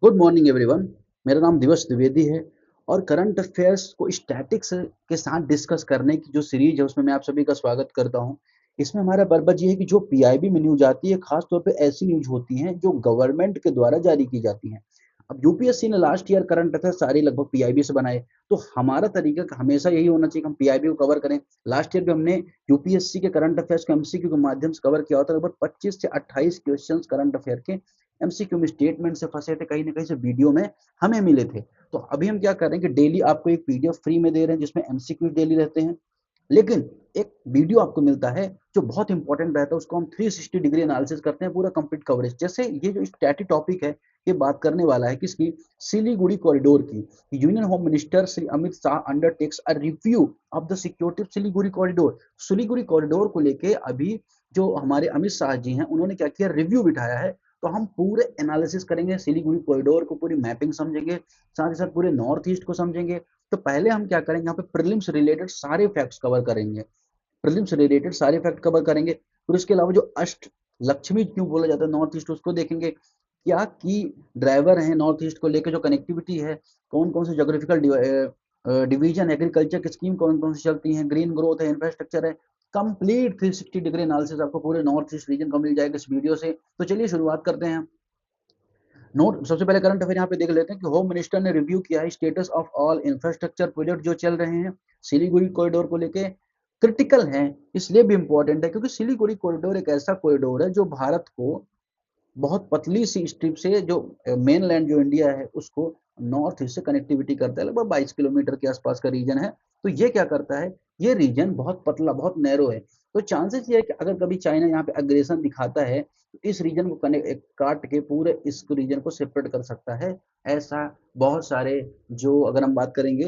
Good morning everyone. मेरा नाम दिवस द्विवेदी है और करंट अफेयर्स को स्टैटिक्स के साथ डिस्कस करने की जो सीरीज है उसमें मैं आप सभी का स्वागत करता हूं। इसमें हमारा पर्पज ये है कि जो पीआईबी में न्यूज आती है खास तौर पे ऐसी न्यूज होती हैं जो गवर्नमेंट के द्वारा जारी की जाती हैं। अब यूपीएससी ने लास्ट ईयर करंट अफेयर सारे लगभग पीआईबी से बनाए, तो हमारा तरीका हमेशा यही होना चाहिए कि हम पीआईबी को कवर करें। लास्ट ईयर भी हमने यूपीएससी के करंट अफेयर्स को एमसीक्यू के माध्यम से कवर किया होता है। लगभग 25 से 28 क्वेश्चंस करंट अफेयर के एमसीक्यू में स्टेटमेंट से फंसे थे, कहीं ना कहीं से वीडियो में हमें मिले थे। तो अभी हम क्या कर रहे हैं कि डेली आपको एक पीडीएफ फ्री में दे रहे हैं जिसमें एमसीक्यू डेली रहते हैं, लेकिन एक वीडियो आपको मिलता है जो बहुत इंपॉर्टेंट रहता है। उसको हम 360 डिग्री एनालिसिस करते हैं, पूरा कंप्लीट कवरेज। जैसे ये जो स्टैटिक टॉपिक है, ये बात करने वाला है किसकी, सिलीगुड़ी कॉरिडोर की। Union home minister Shri Amit Shah undertakes a review of the security Siliguri corridor. Siliguri corridor को लेके अभी जो हमारे अमित शाह जी हैं उन्होंने क्या किया, रिव्यू बिठाया है। तो हम पूरे एनालिसिस करेंगे सिलीगुड़ी कॉरिडोर को, पूरी मैपिंग समझेंगे, साथ ही साथ पूरे नॉर्थ ईस्ट को समझेंगे। तो पहले हम क्या करेंगे, यहाँ पे प्रीलिम्स रिलेटेड सारे फैक्ट्स कवर करेंगे। प्रीलिम्स रिलेटेड सारे फैक्ट कवर करेंगे। फिर उसके अलावा जो अष्ट लक्ष्मी क्यों बोला जाता है नॉर्थ ईस्ट, उसको देखेंगे। क्या की ड्राइवर है नॉर्थ ईस्ट को लेकर, जो कनेक्टिविटी है, कौन कौन से जोग्राफिकल डिवीजन, एग्रीकल्चर की स्कीम कौन कौन सी चलती हैं, ग्रीन ग्रोथ है, इंफ्रास्ट्रक्चर है। कंप्लीट 360 डिग्री एनालिसिस आपको पूरे नॉर्थ ईस्ट रीजन का मिल जाएगा इस वीडियो से। तो चलिए शुरुआत करते हैं। नोट सबसे पहले करंट अफेयर यहाँ पे देख लेते हैं कि होम मिनिस्टर ने रिव्यू किया है status of all infrastructure project जो चल रहे हैं सिलीगुड़ी कॉरिडोर को लेके। क्रिटिकल है, इसलिए भी इंपॉर्टेंट है क्योंकि सिलीगुड़ी कॉरिडोर एक ऐसा कॉरिडोर है जो भारत को बहुत पतली सी स्ट्रिप से, जो मेन लैंड जो इंडिया है उसको नॉर्थ ईस्ट से कनेक्टिविटी करता है। लगभग 22 किलोमीटर के आसपास का रीजन है। तो ये क्या करता है, ये रीजन बहुत पतला, बहुत नैरो है। तो चांसेस ये है कि अगर कभी चाइना यहाँ पे अग्रेशन दिखाता है तो इस रीजन को कनेक्ट काट के पूरे इस रीजन को सेपरेट कर सकता है। ऐसा बहुत सारे, जो अगर हम बात करेंगे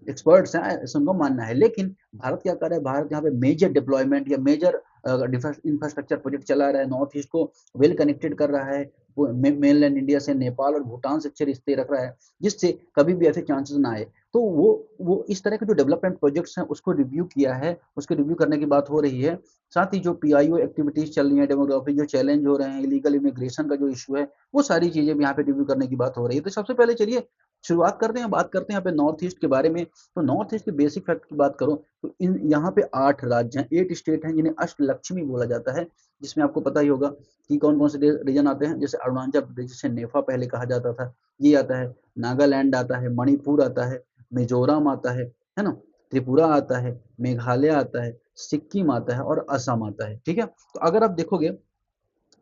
एक्सपर्ट्स हैं, ऐसा उनको मानना है। लेकिन भारत क्या कर रहा है, भारत यहाँ पे मेजर डिप्लॉयमेंट या मेजर इंफ्रास्ट्रक्चर प्रोजेक्ट चला रहा है, नॉर्थ ईस्ट को वेल कनेक्टेड कर रहा है, मेनलैंड इंडिया से नेपाल और भूटान से अच्छे रिश्ते रख रहा है, जिससे कभी भी ऐसे चांसेस ना आए। तो वो इस तरह के जो डेवलपमेंट प्रोजेक्ट्स हैं उसको रिव्यू किया है, उसके रिव्यू करने की बात हो रही है। साथ ही जो पीआईओ एक्टिविटीज चल रही है, डेमोग्राफी जो चैलेंज हो रहे हैं, इलीगल इमिग्रेशन का जो इशू है, वो सारी चीजें भी यहाँ पे रिव्यू करने की बात हो रही है। तो सबसे पहले चलिए शुरुआत करते हैं, बात करते हैं यहाँ पे नॉर्थ ईस्ट के बारे में। तो नॉर्थ ईस्ट के बेसिक फैक्ट की बात करो तो इन यहाँ पे 8 राज्य हैं, 8 स्टेट हैं जिन्हें अष्ट लक्ष्मी बोला जाता है। जिसमें आपको पता ही होगा कि कौन कौन से रीजन आते हैं। जैसे अरुणाचल प्रदेश, जिसे नेफा पहले कहा जाता था, ये आता है। नागालैंड आता है, मणिपुर आता है, मिजोरम आता है ना, त्रिपुरा आता है, मेघालय आता है, सिक्किम आता है और असम आता है। ठीक है, तो अगर आप देखोगे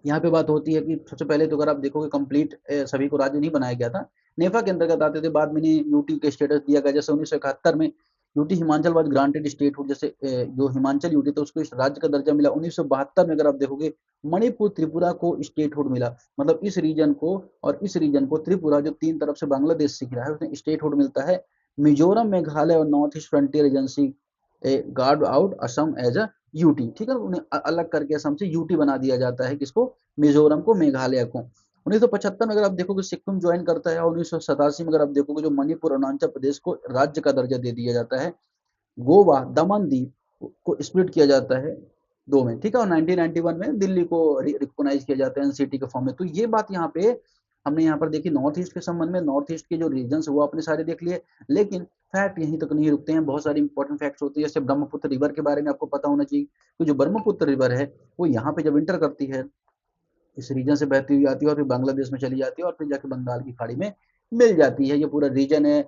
यहाँ पे बात होती है कि सबसे पहले तो अगर आप देखोगे कंप्लीट सभी को राज्य नहीं बनाया गया था, नेफा के अंतर्गत आते थे। बाद में यूटी के स्टेटस दिया गया, जैसे 1971 में UT Himachal was granted statehood. जैसे जो हिमाचल यूटी था उसको इस राज्य का दर्जा मिला। 1972 में अगर आप देखोगे मणिपुर त्रिपुरा को स्टेटहुड मिला। मतलब इस रीजन को और इस रीजन को, त्रिपुरा जो तीन तरफ से बांग्लादेश सीख रहा है, उसमें स्टेटहुड मिलता है। मिजोरम, मेघालय और North East Frontier Agency carved out Assam as a UT. ठीक है, उन्हें अलग करके असम से यूटी बना दिया जाता है, किसको, मिजोरम को, मेघालय को। 1975 में अगर आप देखोगे सिक्किम ज्वाइन करता है, और 1987 में अगर आप देखोगे जो मणिपुर और अरुणाचल प्रदेश को राज्य का दर्जा दे दिया जाता है। गोवा, दमन दीव को स्प्लिट किया जाता है दो में। ठीक है, और 1991 में दिल्ली को रिकॉग्नाइज किया जाता है एनसीटी के फॉर्म में। तो ये बात यहाँ पे हमने यहाँ पर देखी नॉर्थ ईस्ट के संबंध में। नॉर्थ ईस्ट के जो रीजन वो आपने सारे देख लिए, लेकिन फैक्ट यहीं तक नहीं रुकते हैं, बहुत सारी इंपॉर्टेंट फैक्ट्स होती है। जैसे ब्रह्मपुत्र रिवर के बारे में आपको पता होना चाहिए। तो जो ब्रह्मपुत्र रिवर है वो यहाँ पे जब इंटर करती है, इस रीजन से बहती हुई आती है और फिर बांग्लादेश में चली जाती है और फिर जाके बंगाल की खाड़ी में मिल जाती है। ये पूरा रीजन है,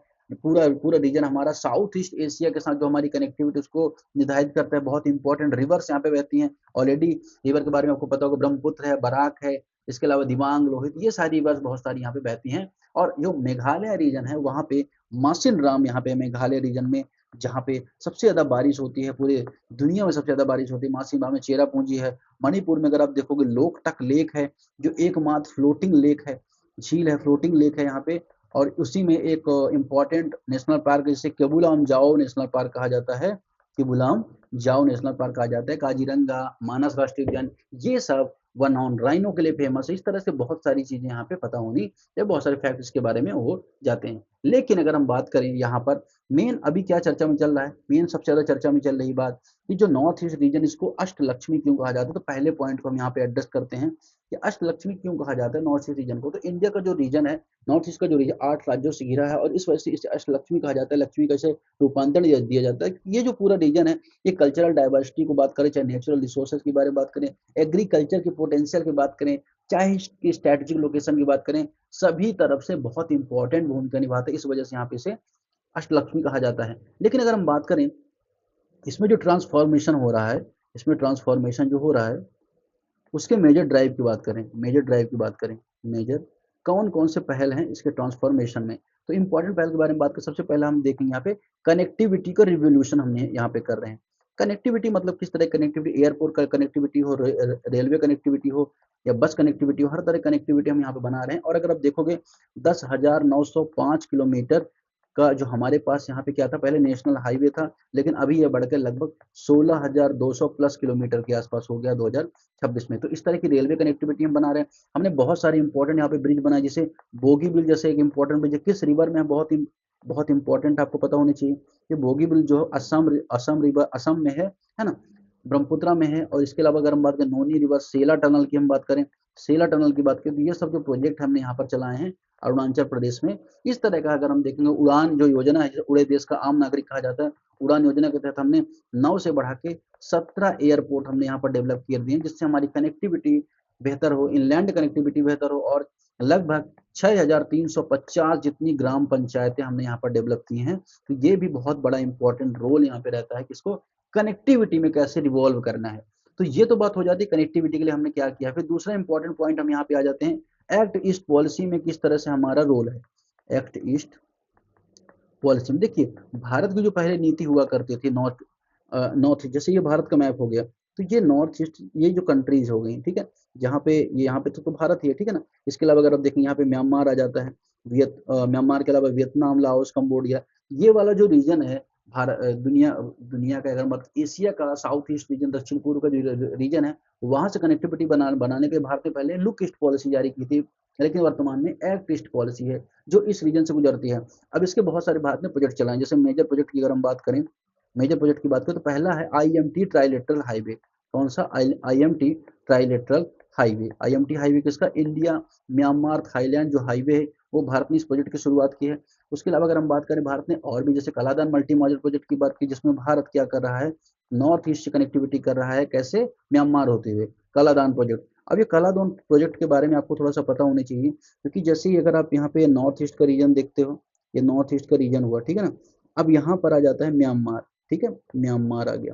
पूरा पूरा रीजन हमारा साउथ ईस्ट एशिया के साथ जो हमारी कनेक्टिविटी उसको निर्धारित करता है। बहुत इंपॉर्टेंट रिवर्स यहाँ पे बहती हैं। ऑलरेडी रिवर के बारे में आपको पता होगा, ब्रह्मपुत्र है, बराक है, इसके अलावा दिबांग, लोहित, ये सारी रिवर्स बहुत सारी यहाँ पे बहती हैं। और जो मेघालय रीजन है वहाँ पे मासिन राम, यहाँ पे मेघालय रीजन में जहाँ पे सबसे ज्यादा बारिश होती है, पूरे दुनिया में सबसे ज्यादा बारिश होती है, मासिन राम में चेरा पूंजी है। मणिपुर में अगर आप देखोगे लोकटक लेक है, जो एकमात्र फ्लोटिंग लेक है, झील है, फ्लोटिंग लेक है यहाँ पे। और उसी में एक इम्पॉर्टेंट नेशनल पार्क जिसे केबुलाम जाओ नेशनल पार्क कहा जाता है, केबुलाम जाओ नेशनल पार्क कहा जाता है। काजीरंगा, मानस राष्ट्रीय उद्यान, ये सब वन ऑन राइनो के लिए फेमस है। इस तरह से बहुत सारी चीजें यहाँ पे पता होनी या बहुत सारे फैक्ट इसके बारे में हो जाते हैं। लेकिन अगर हम बात करें यहाँ पर मेन अभी क्या चर्चा में चल रहा है, मेन सबसे ज़्यादा चर्चा में चल रही बात कि जो नॉर्थ ईस्ट रीजन इसको अष्टलक्ष्मी क्यों कहा जाता है। तो पहले पॉइंट को हम यहाँ पे एड्रेस करते हैं कि अष्टलक्ष्मी क्यों कहा जाता है नॉर्थ ईस्ट रीजन को। तो इंडिया का जो रीजन है, नॉर्थ ईस्ट का जो रीजन 8 राज्यों से घिरा है और इस वजह से इसे अष्टलक्ष्मी कहा जाता है। लक्ष्मी का इसे रूपांतरण दिया जाता है। ये जो पूरा रीजन है, ये कल्चरल डाइवर्सिटी को बात करें, चाहे नेचुरल रिसोर्सेज के बारे में बात करें, एग्रीकल्चर की पोटेंशियल की बात करें, चाहे इसकी स्ट्रेटेजिक लोकेशन की बात करें, सभी तरफ से बहुत इंपॉर्टेंट भूमिका निभाता है। इस वजह से यहाँ पे इसे अष्टलक्ष्मी कहा जाता है। लेकिन अगर हम बात करें इसमें जो ट्रांसफॉर्मेशन हो रहा है, इसमें ट्रांसफॉर्मेशन जो हो रहा है उसके मेजर ड्राइव की बात करें, मेजर ड्राइव की बात करें, मेजर कौन कौन से पहल हैं इसके ट्रांसफॉर्मेशन में। तो इंपॉर्टेंट पहल के बारे में बात करें, सबसे पहले हम देखेंगे यहाँ पे कनेक्टिविटी का रिवोल्यूशन हमने यहाँ पे कर रहे हैं। कनेक्टिविटी मतलब किस तरह कनेक्टिविटी, एयरपोर्ट का कनेक्टिविटी हो, रेलवे कनेक्टिविटी हो या बस कनेक्टिविटी हो, हर तरह कनेक्टिविटी हम यहाँ पे बना रहे हैं। और अगर आप देखोगे 10,905 किलोमीटर का जो हमारे पास यहाँ पे क्या था, पहले नेशनल हाईवे था, लेकिन अभी ये बढ़कर लगभग 16,200 प्लस किलोमीटर के आसपास हो गया 2026 में। तो इस तरह की रेलवे कनेक्टिविटी हम बना रहे हैं। हमने बहुत सारे इंपॉर्टेंट यहाँ पे ब्रिज बनाए, जैसे बोगी ब्रिज जैसे एक इंपॉर्टेंट ब्रिज किस रिवर में है, बहुत इंपॉर्टेंट आपको पता होनी चाहिए। ये बोगी ब्रिज जो असम रिवर असम में है ना, ब्रह्मपुत्रा में है। और इसके अलावा अगर हम बात करें नोनी रिवर, सेला टनल की हम बात करें, सेला टनल की बात करें, तो ये सब जो प्रोजेक्ट हमने यहाँ पर चलाए हैं अरुणाचल प्रदेश में। इस तरह का अगर हम देखेंगे उड़ान जो योजना है, उड़े देश का आम नागरिक कहा जाता है, उड़ान योजना के तहत हमने 9 से बढ़ा के 17 एयरपोर्ट हमने यहाँ पर डेवलप कर दिए, जिससे हमारी कनेक्टिविटी बेहतर हो, इनलैंड कनेक्टिविटी बेहतर हो। और लगभग 6,350 जितनी ग्राम पंचायतें हमने यहाँ पर डेवलप की हैं। तो ये भी बहुत बड़ा इंपॉर्टेंट रोल यहाँ पे रहता है कि इसको कनेक्टिविटी में कैसे रिवॉल्व करना है। तो ये तो बात हो जाती है कनेक्टिविटी के लिए हमने क्या किया। फिर दूसरा इंपॉर्टेंट पॉइंट हम यहाँ पे आ जाते हैं, एक्ट ईस्ट पॉलिसी में किस तरह से हमारा रोल है। एक्ट ईस्ट पॉलिसी में देखिए, भारत की जो पहले नीति हुआ करती थी नॉर्थ ईस्ट, जैसे ये भारत का मैप हो गया, तो ये नॉर्थ ईस्ट ये जो कंट्रीज हो गई, ठीक है, जहाँ पे ये यहाँ पे तो भारत ही है, ठीक है ना। इसके अलावा अगर आप देखें यहाँ पे म्यांमार आ जाता है, म्यांमार के अलावा वियतनाम, लाओस, कंबोडिया, ये वाला जो रीजन है भारत दुनिया दुनिया का अगर मतलब एशिया का साउथ ईस्ट रीजन, दक्षिण पूर्व का जो रीजन है, वहां से कनेक्टिविटी बनाने के भारत ने पहले लुक ईस्ट पॉलिसी जारी की थी, लेकिन वर्तमान में एक्ट ईस्ट पॉलिसी है जो इस रीजन से गुजरती है। अब इसके बहुत सारे भारत ने प्रोजेक्ट चलाए, जैसे मेजर प्रोजेक्ट की अगर हम बात करें, मेजर प्रोजेक्ट की बात करें तो पहला है आईएमटी ट्राइलेटरल हाईवे। कौन सा, IMT trilateral highway. IMT highway किसका, इंडिया म्यांमार थाईलैंड जो हाईवे है वो भारत ने इस प्रोजेक्ट की शुरुआत की है। उसके अलावा अगर हम बात करें भारत ने और भी जैसे कलादान मल्टी मॉडल प्रोजेक्ट की बात की, जिसमें भारत क्या कर रहा है, नॉर्थ ईस्ट से कनेक्टिविटी कर रहा है, कैसे, म्यांमार होते हुए, कलादान प्रोजेक्ट। अब ये कलादान प्रोजेक्ट के बारे में आपको थोड़ा सा पता होना चाहिए, क्योंकि जैसे ही अगर आप यहाँ पे नॉर्थ ईस्ट का रीजन देखते हो, ये नॉर्थ ईस्ट का रीजन हुआ, ठीक है ना। अब यहाँ पर आ जाता है म्यांमार, ठीक है, म्यांमार आ गया।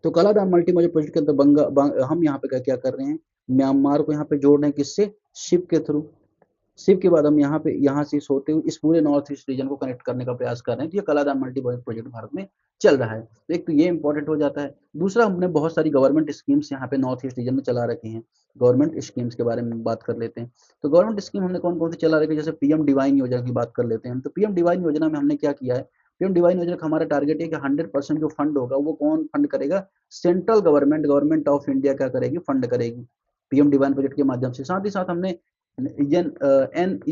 तो कलादान मल्टी मॉडल प्रोजेक्ट के अंदर हम यहाँ पे क्या कर रहे हैं, म्यांमार को यहाँ पे जोड़ रहे हैं, किससे, शिप के थ्रू। शिप के बाद हम यहाँ से होते हुए इस पूरे नॉर्थ ईस्ट रीजन को कनेक्ट करने का प्रयास कर रहे हैं। तो ये कलादान मल्टी प्रोजेक्ट भारत में चल रहा है। तो एक तो ये इंपॉर्टेंट हो जाता है। दूसरा, हमने बहुत सारी गवर्नमेंट स्कीम्स यहाँ पे नॉर्थ ईस्ट रीजन में चला रखी हैं। गवर्नमेंट स्कीम्स के बारे में बात कर लेते हैं। तो गवर्नमेंट स्कीम हमने कौन कौन सी चला रखी है, जैसे पीएम डिवाइन योजना की बात कर लेते हैं। तो पीएम डिवाइन योजना में हमने क्या किया है, पीएम डिवाइन योजना का हमारा टारगेट है कि 100% जो फंड होगा वो कौन फंड करेगा, सेंट्रल गवर्नमेंट ऑफ इंडिया क्या करेगी, फंड करेगी पीएम डिवाइन प्रोजेक्ट के माध्यम से। साथ ही साथ हमने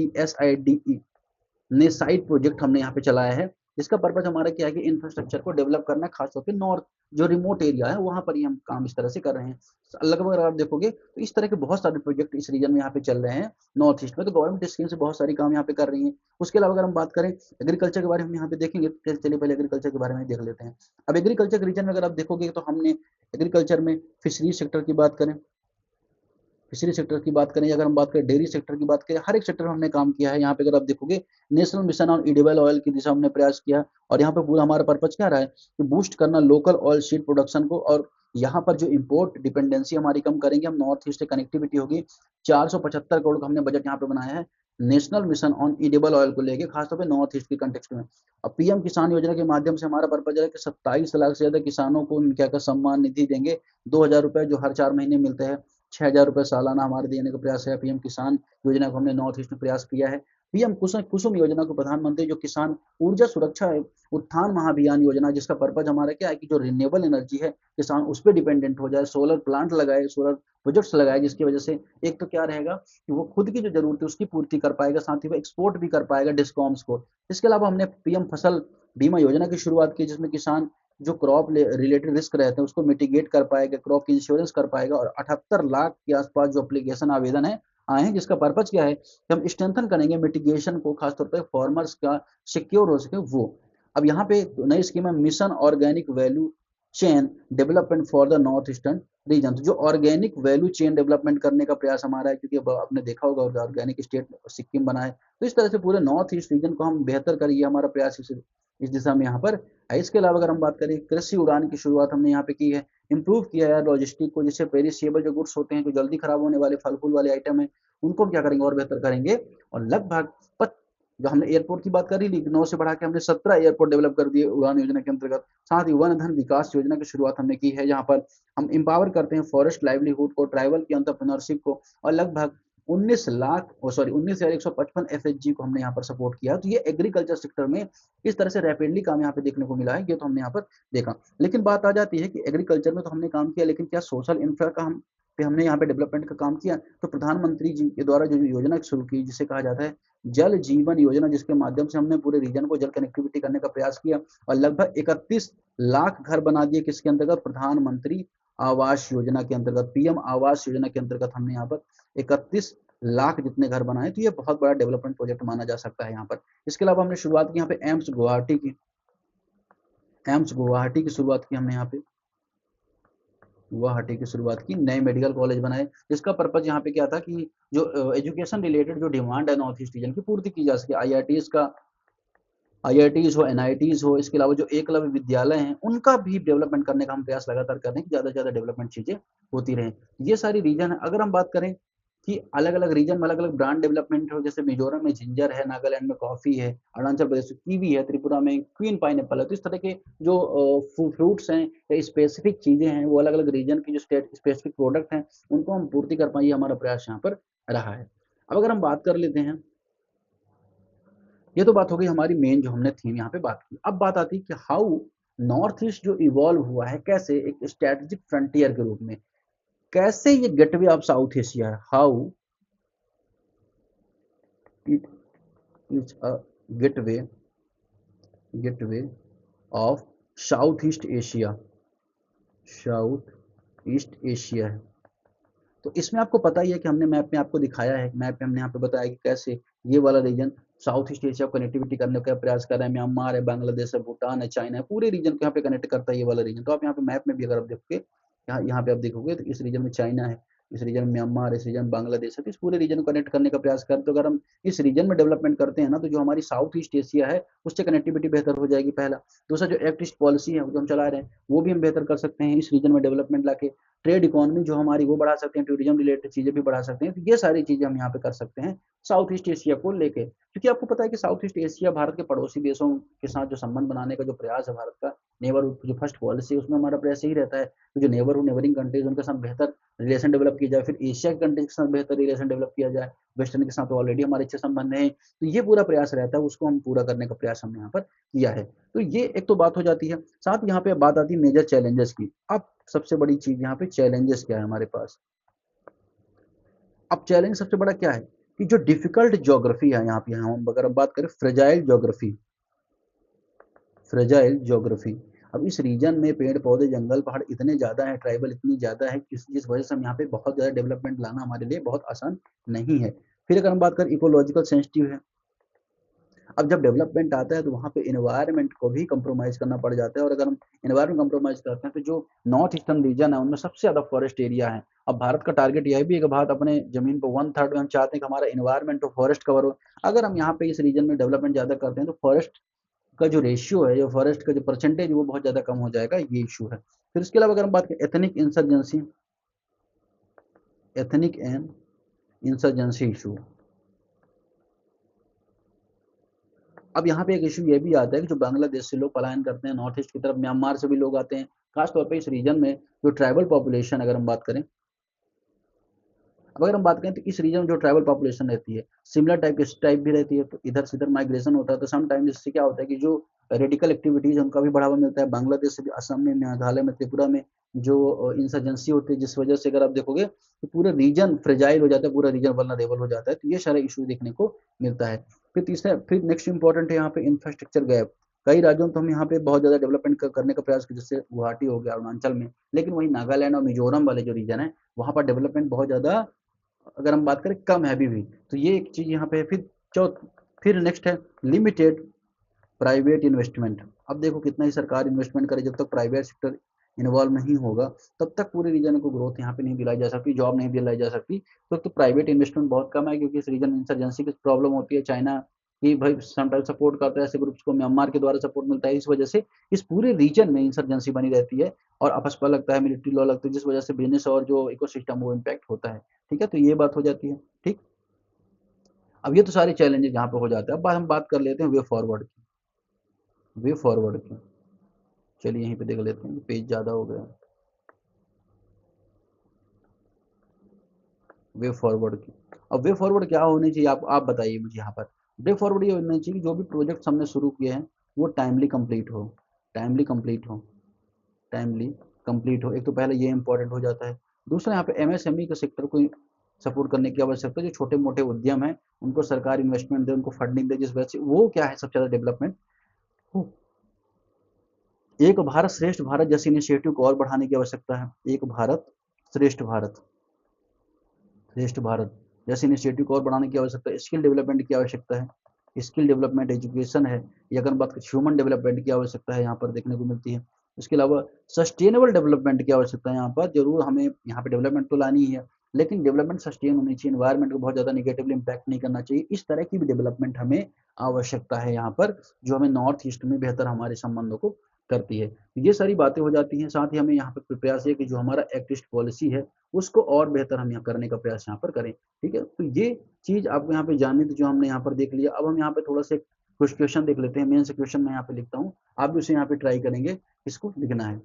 NESIDE ने साइड प्रोजेक्ट हमने यहाँ पे चलाया है, जिसका पर्पज हमारा क्या है कि इंफ्रास्ट्रक्चर को डेवलप करना है, खासतौर पे नॉर्थ जो रिमोट एरिया है वहां पर ही हम काम इस तरह से कर रहे हैं। लगभग अगर आप देखोगे तो इस तरह के बहुत सारे प्रोजेक्ट इस रीजन में यहाँ पे चल रहे हैं नॉर्थ ईस्ट में। तो गवर्नमेंट स्कीम से बहुत सारी काम यहाँ पे कर रही है। उसके अलावा अगर हम बात करें एग्रीकल्चर के बारे में यहाँ पे देखेंगे, तो चलिए पहले एग्रीकल्चर के बारे में देख लेते हैं। अब एग्रीकल्चर के रीजन में अगर आप देखोगे तो हमने एग्रीकल्चर में फिशरी सेक्टर की बात करें, फिशरी सेक्टर की बात करें, अगर हम बात करें डेयरी सेक्टर की बात करें, हर एक सेक्टर में हमने काम किया है। यहाँ पे अगर आप देखोगे national mission on edible oil की दिशा हमने प्रयास किया, और यहाँ पे पूरा हमारा पर्पज क्या रहा है कि बूस्ट करना लोकल ऑयल सीड प्रोडक्शन को, और यहाँ पर जो इम्पोर्ट डिपेंडेंसी हमारी कम करेंगे हम, नॉर्थ ईस्ट से कनेक्टिविटी होगी। 475 करोड़ का हमने बजट यहाँ पे बनाया है national mission on edible oil को लेके, खासतौर पे नॉर्थ ईस्ट के कंटेक्स्ट में। अब पीएम किसान योजना के माध्यम से हमारा पर्पज है कि 27 लाख से ज्यादा किसानों को क्या क्या सम्मान निधि देंगे, 2,000 रुपए जो हर 4 महीने मिलते हैं, 6,000 रुपए सालाना हमारे देने का प्रयास है। पीएम किसान योजना को हमने नॉर्थ ईस्ट में प्रयास किया है। पीएम कुसुम कुसुम योजना को प्रधानमंत्री जो किसान ऊर्जा सुरक्षा उत्थान महाभियान योजना, जिसका पर्पज हमारा क्या है कि जो रिन्यूएबल एनर्जी है किसान उस पर डिपेंडेंट हो जाए, सोलर प्लांट लगाए, सोलर प्रोजेक्ट्स लगाए, जिसकी वजह से एक तो क्या रहेगा कि वो खुद की जो जरूरत है उसकी पूर्ति कर पाएगा, साथ ही वो एक्सपोर्ट भी कर पाएगा डिस्कॉम्स को। इसके अलावा हमने पीएम फसल बीमा योजना की शुरुआत की, जिसमें किसान जो क्रॉप रिलेटेड रिस्क रहते हैं उसको मिटिगेट कर पाएगा, क्रॉप की इंश्योरेंस कर पाएगा, और 78 लाख के आसपास जो एप्लीकेशन आवेदन है आए हैं, जिसका पर्पज क्या है कि हम स्ट्रेंथन करेंगे मिटिगेशन को, खासतौर पर फार्मर्स का सिक्योर हो सके वो। अब यहाँ पे नई स्कीम है mission organic value chain development for the north eastern region. तो जो ऑर्गेनिक वैल्यू चेन डेवलपमेंट करने का प्रयास हमारा है, क्योंकि अब आपने देखा होगा ऑर्गेनिक स्टेट सिक्किम बना है, तो इस तरह से पूरे नॉर्थ ईस्ट रीजन को हम बेहतर करिए, हमारा प्रयास इस दिशा में यहाँ पर है। इसके अलावा अगर हम बात करें कृषि उड़ान की शुरुआत हमने यहाँ पे की है, इंप्रूव किया है लॉजिस्टिक को, जिससे पेरिसेबल जो गुड्स होते हैं, जो जल्दी खराब होने वाले फल फूल वाले आइटम है, उनको हम क्या करेंगे और बेहतर करेंगे। और लगभग जो हमने एयरपोर्ट की बात करी ली, 9 से बढ़ा के हमने 17 एयरपोर्ट डेवलप कर दिए उड़ान योजना के अंतर्गत। साथ ही वन धन विकास योजना की शुरुआत हमने की है, जहाँ पर हम एम्पावर करते हैं फॉरेस्ट लाइवलीहुड को, ट्राइबल की एंटरप्रेन्योरशिप को, और लगभग 19,155 एसएचजी को हमने यहाँ पर सपोर्ट किया। तो ये एग्रीकल्चर सेक्टर में इस तरह से रैपिडली काम यहाँ पे देखने को मिला है, ये तो हमने यहाँ पर देखा। लेकिन बात आ जाती है कि एग्रीकल्चर में तो हमने काम किया, लेकिन क्या सोशल इंफ्रा का हमने यहाँ पे डेवलपमेंट का काम किया? तो प्रधानमंत्री जी के द्वारा जो योजना शुरू की, जिसे कहा जाता है जल जीवन योजना, जिसके माध्यम से हमने पूरे रीजन को जल कनेक्टिविटी करने का प्रयास किया, और लगभग 31 लाख घर बना दिए, किसके अंतर्गत? प्रधानमंत्री आवास योजना के अंतर्गत, पीएम आवास योजना के अंतर्गत हमने यहाँ पर 31 लाख जितने घर बनाए। तो ये बहुत बड़ा डेवलपमेंट प्रोजेक्ट माना जा सकता है यहाँ पर। इसके अलावा हमने शुरुआत की यहाँ पे एम्स गुवाहाटी की शुरुआत की हमने यहाँ पे गुवाहाटी की शुरुआत की, नए मेडिकल कॉलेज बनाए, जिसका पर्पज यहाँ पे क्या था कि जो एजुकेशन रिलेटेड जो डिमांड है नॉर्थ ईस्ट रीजन की पूर्ति की जा सके। आईआईटीज हो, एनआईटीज हो, इसके अलावा जो एकलव्य विद्यालय हैं उनका भी डेवलपमेंट करने का हम प्रयास लगातार कर रहे हैं कि ज्यादा से ज्यादा डेवलपमेंट चीजें होती रहें। ये सारी रीजन है। अगर हम बात करें कि अलग अलग रीजन में अलग अलग ब्रांड डेवलपमेंट हो, जैसे मिजोरम में जिंजर है, नागालैंड में कॉफी है, अरुणाचल प्रदेश में कीवी है, त्रिपुरा में क्वीन पाइनएप्पल है। तो इस तरह के जो फ्रूट्स हैं या स्पेसिफिक चीजें हैं, वो अलग अलग रीजन की जो स्पेसिफिक प्रोडक्ट हैं उनको हम पूर्ति कर पाए, हमारा प्रयास यहाँ पर रहा है। अब अगर हम बात कर लेते हैं, ये तो बात हो गई हमारी मेन जो हमने थीम यहाँ पे बात की। अब बात आती है कि हाउ नॉर्थ ईस्ट जो इवॉल्व हुआ है, कैसे एक स्ट्रेटेजिक फ्रंटियर के रूप में, कैसे ये गेटवे ऑफ साउथ एशिया है, how it is a gateway gateway of south east Asia, south east Asia है। तो इसमें आपको पता ही है कि हमने मैप में आपको दिखाया है, मैप में हमने यहाँ पे बताया कि कैसे ये वाला रीजन साउथ ईस्ट एशिया को कनेक्टिविटी करने का प्रयास कर रहा है। म्यांमार है, बांग्लादेश है, भूटान है, चाइना है, पूरे रीजन को यहाँ पे कनेक्ट करता है ये वाला रीजन। तो आप यहाँ पे मैप में भी अगर आप देखोगे, यहाँ पे आप देखोगे तो इस रीजन में चाइना है, इस रीजन में म्यांमार, इस रीजन में बांग्लादेश है। तो इस पूरे रीजन को कनेक्ट करने का प्रयास करते हैं। तो अगर हम इस रीजन में डेवलपमेंट करते हैं ना, तो जो हमारी साउथ ईस्ट एशिया है उससे कनेक्टिविटी बेहतर हो जाएगी, पहला। दूसरा, जो एक्ट ईस्ट पॉलिसी है जो हम चला रहे हैं वो भी हम बेहतर कर सकते हैं इस रीजन में डेवलपमेंट लाके। ट्रेड इकोनॉमी जो हमारी वो बढ़ा सकते हैं, टूरिज्म रिलेटेड चीजें भी बढ़ा सकते हैं। तो ये सारी चीजें हम यहाँ पे कर सकते हैं साउथ ईस्ट एशिया को लेके, क्योंकि आपको पता है कि साउथ ईस्ट एशिया भारत के पड़ोसी देशों के साथ जो संबंध बनाने का जो प्रयास है भारत का, नेबरहुड जो फर्स्ट पॉलिसी है उसमें हमारा प्रयास यही रहता है कि जो नेबरिंग कंट्रीज उनके साथ बेहतर रिलेशन डेवलप किया जाए, फिर एशिया के कंट्रीज के साथ बेहतर रिलेशन डेवलप किया जाए, वेस्टर्न के साथ ऑलरेडी हमारे अच्छे संबंध हैं। तो ये पूरा प्रयास रहता है, उसको हम पूरा करने का प्रयास हमने यहाँ पर किया है। तो ये एक तो बात हो जाती है। साथ यहाँ पे बात आती है मेजर चैलेंजेस की। अब सबसे बड़ी चीज यहाँ पे चैलेंजेस क्या है हमारे पास। अब चैलेंज सबसे बड़ा क्या है कि जो डिफिकल्ट ज्योग्राफी है यहाँ पे, हम अगर बात करें फ्रेजाइल ज्योग्राफी। अब इस रीजन में पेड़ पौधे जंगल पहाड़ इतने ज्यादा है, ट्राइबल इतनी ज्यादा है, जिस वजह से हम यहाँ पे बहुत ज्यादा डेवलपमेंट लाना हमारे लिए बहुत आसान नहीं है। फिर अगर हम बात करें इकोलॉजिकल सेंसिटिव है। अब जब डेवलपमेंट आता है तो वहाँ पे एनवायरनमेंट को भी कंप्रोमाइज करना पड़ जाता है, और अगर हम एनवायरनमेंट कंप्रोमाइज करते हैं तो जो नॉर्थ ईस्टर्न रीजन है उनमें सबसे ज्यादा फॉरेस्ट एरिया है। अब भारत का टारगेट यह भी है कि भारत अपने जमीन पर 1/3 में हम चाहते हैं कि हमारा एनवायरनमेंट और फॉरेस्ट कवर हो। अगर हम यहाँ पे इस रीजन में डेवलपमेंट ज्यादा करते हैं तो फॉरेस्ट का जो रेशियो है, जो फॉरेस्ट का जो परसेंटेज वो बहुत ज्यादा कम हो जाएगा, ये इशू है। फिर इसके अलावा अगर हम बात करें एथनिक एंड इंसर्जेंसी इशू। अब यहाँ पे एक इशू ये भी आता है कि जो बांग्लादेश से लोग पलायन करते हैं नॉर्थ ईस्ट की तरफ, म्यांमार से भी लोग आते हैं, खासतौर पे इस रीजन में जो ट्राइबल पॉपुलेशन अगर हम बात करें, अब अगर हम बात करें तो इस रीजन में जो ट्राइबल पॉपुलेशन रहती है, सिमिलर टाइप की टाइप भी रहती है, तो इधर से इधर माइग्रेशन होता है, तो सम टाइम इससे क्या होता है कि जो रेडिकल एक्टिविटीज है उनका भी बढ़ावा मिलता है। बांग्लादेश से भी असम में, मेघालय में, त्रिपुरा में जो इंसर्जेंसी होती है, जिस वजह से अगर आप देखोगे तो पूरा रीजन फ्रेजाइल हो जाता है, पूरा रीजन वल्नरेबल हो जाता है, तो ये सारे इशू देखने को मिलता है। फिर नेक्स्ट इंपॉर्टेंट है यहाँ पे इंफ्रास्ट्रक्चर गैप। कई राज्यों में तो हम यहाँ पे बहुत ज्यादा डेवलपमेंट करने का प्रयास किया, जैसे गुवाहाटी हो गया अरुणाचल में, लेकिन वही नागालैंड और मिजोरम वाले जो रीजन है वहाँ पर डेवलपमेंट बहुत ज्यादा, अगर हम बात करें, कम है अभी भी। तो ये एक चीज यहाँ पे है। फिर नेक्स्ट है लिमिटेड प्राइवेट इन्वेस्टमेंट। अब देखो कितना ही सरकार इन्वेस्टमेंट करे, जब तक प्राइवेट सेक्टर इन्वॉल्व नहीं होगा तब तक पूरे रीजन को ग्रोथ यहाँ पे नहीं दिलाई जा सकती, जॉब नहीं दिलाई जा सकती। तो प्राइवेट इन्वेस्टमेंट बहुत कम है, क्योंकि इस रीजन में इंसर्जेंसी की प्रॉब्लम होती है। चाइना की भाई समटाइम सपोर्ट करता है ऐसे ग्रुप्स को, म्यांमार के द्वारा सपोर्ट मिलता है, इस वजह से इस पूरे रीजन में इंसर्जेंसी बनी रहती है और आपसपा लगता है, मिलिट्री लॉ लगता है, जिस वजह से बिजनेस और जो इकोसिस्टम वो इम्पैक्ट होता है। ठीक है, तो ये बात हो जाती है। ठीक, अब ये तो सारे चैलेंजेस यहाँ पे हो जाते हैं। अब हम बात कर लेते हैं वे फॉरवर्ड की। वे फॉरवर्ड की, चलिए यहीं पे देख लेते हैं, पेज ज़्यादा हो गया। वे फॉरवर्ड की, अब वे फॉरवर्ड क्या होनी चाहिए, आप बताइए मुझे यहाँ पर। वे फॉरवर्ड ये होना चाहिए कि जो भी प्रोजेक्ट्स हमने शुरू किए हैं वो टाइमली कंप्लीट हो, टाइमली कंप्लीट हो, टाइमली कंप्लीट हो। एक तो पहले ये इंपॉर्टेंट हो जाता है। दूसरा यहाँ पे एमएसएमई के सेक्टर को सपोर्ट करने की आवश्यकता है। जो छोटे मोटे उद्यम है उनको सरकार इन्वेस्टमेंट दे, उनको फंडिंग दे, जिस वजह से वो क्या है सबसे ज़्यादा डेवलपमेंट हो। एक भारत श्रेष्ठ भारत जैसे इनिशिएटिव को और बढ़ाने की आवश्यकता है। एक भारत श्रेष्ठ भारत, श्रेष्ठ भारत जैसे इनिशिएटिव को और बढ़ाने की आवश्यकता है। स्किल डेवलपमेंट की आवश्यकता है, स्किल डेवलपमेंट एजुकेशन है। ये अगर बात ह्यूमन डेवलपमेंट की आवश्यकता है यहाँ पर देखने को मिलती है। इसके अलावा सस्टेनेबल डेवलपमेंट की आवश्यकता है। यहाँ पर जरूर हमें यहाँ पे डेवलपमेंट तो लानी ही है, लेकिन डेवलपमेंट सस्टेन होनी चाहिए, एनवायरमेंट को बहुत ज़्यादा निगेटिवली इम्पैक्ट नहीं करना चाहिए। इस तरह की भी डेवलपमेंट हमें आवश्यकता है यहाँ पर, जो हमें नॉर्थ ईस्ट में बेहतर हमारे संबंधों को करती है। ये सारी बातें हो जाती हैं। साथ ही हमें यहाँ पर प्रयास है कि जो हमारा एक्ट ईस्ट पॉलिसी है उसको और बेहतर हम यहाँ करने का प्रयास यहाँ पर करें। ठीक है, तो ये चीज आपको यहाँ पे जाननी थी जो हमने यहाँ पर देख लिया। अब हम यहाँ पे थोड़ा सा कुछ क्वेश्चन देख लेते हैं। मेन से क्वेश्चन मैं यहाँ पे लिखता हूँ, आप भी उसे यहाँ पे ट्राई करेंगे, इसको लिखना है।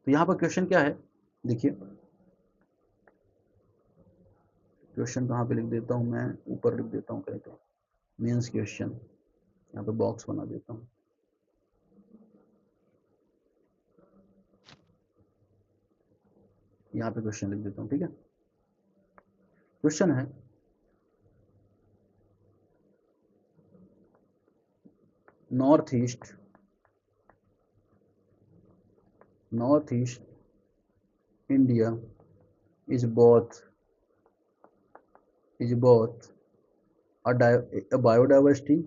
तो यहाँ पर क्वेश्चन क्या है, देखिए क्वेश्चन कहाँ पे लिख देता हूँ मैं, ऊपर लिख देता हूँ कहीं पे, मेंस क्वेश्चन, यहाँ पे बॉक्स बना देता हूँ। यहाँ पे क्वेश्चन लिख देता हूँ। ठीक है, क्वेश्चन है north east, north east India is both is both a biodiversity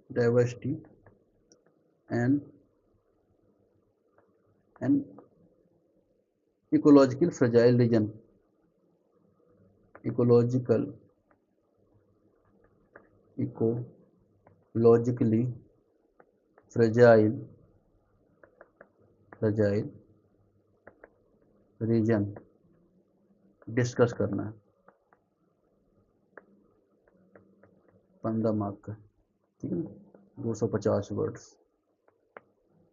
diversity and an ecological fragile region, ecological ecologically fragile fragile region discuss करना है। 15 मार्क का, ठीक है ना, 250 वर्ड्स।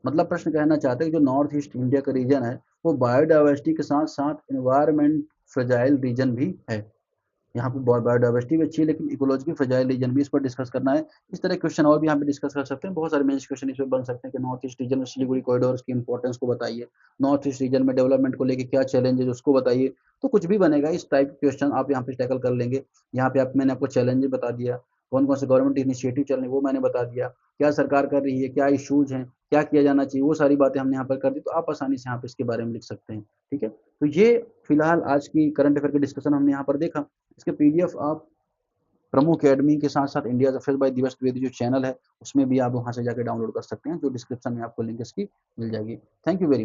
मतलब प्रश्न कहना चाहते हैं कि जो नॉर्थ ईस्ट इंडिया का रीजन है वो बायोडाइवर्सिटी के साथ साथ एनवायरमेंट फ्रेजाइल रीजन भी है। यहाँ पे बायोडाइवर्सिटी भी अच्छी है, लेकिन इकोलॉजिकल फ्रेजाइल रीजन भी, इस पर डिस्कस करना है। इस तरह क्वेश्चन और भी यहाँ पे डिस्कस कर सकते हैं। बहुत सारे मेंस क्वेश्चन इसमें बन सकते हैं कि नॉर्थ ईस्ट रीजन में सिलीगुड़ी कॉरिडोर की इंपॉर्टेंस को बताइए, नॉर्थ ईस्ट रीजन में डेवलपमेंट को लेकर क्या चैलेंज है उसको बताइए। तो कुछ भी बनेगा, इस टाइप के क्वेश्चन आप यहाँ पे टैकल कर लेंगे। यहाँ पे मैंने आपको चैलेंज बता दिया, कौन कौन से गवर्नमेंट इनिशिएटिव चल रहे हैं वो मैंने बता दिया, क्या सरकार कर रही है, क्या इशूज हैं, क्या किया जाना चाहिए, वो सारी बातें हमने यहाँ पर कर दी। तो आप आसानी से यहाँ पे इसके बारे में लिख सकते हैं। ठीक है, तो ये फिलहाल आज की करंट अफेयर की डिस्कशन हमने यहाँ पर देखा। इसके पीडीएफ आप प्रमुख अकेडमी के साथ साथ इंडिया अफेयर बाय दिवस द्विवेदी जो चैनल है उसमें भी आप वहां से जाकर डाउनलोड कर सकते हैं, जो डिस्क्रिप्शन में आपको लिंक इसकी मिल जाएगी। Thank you very much.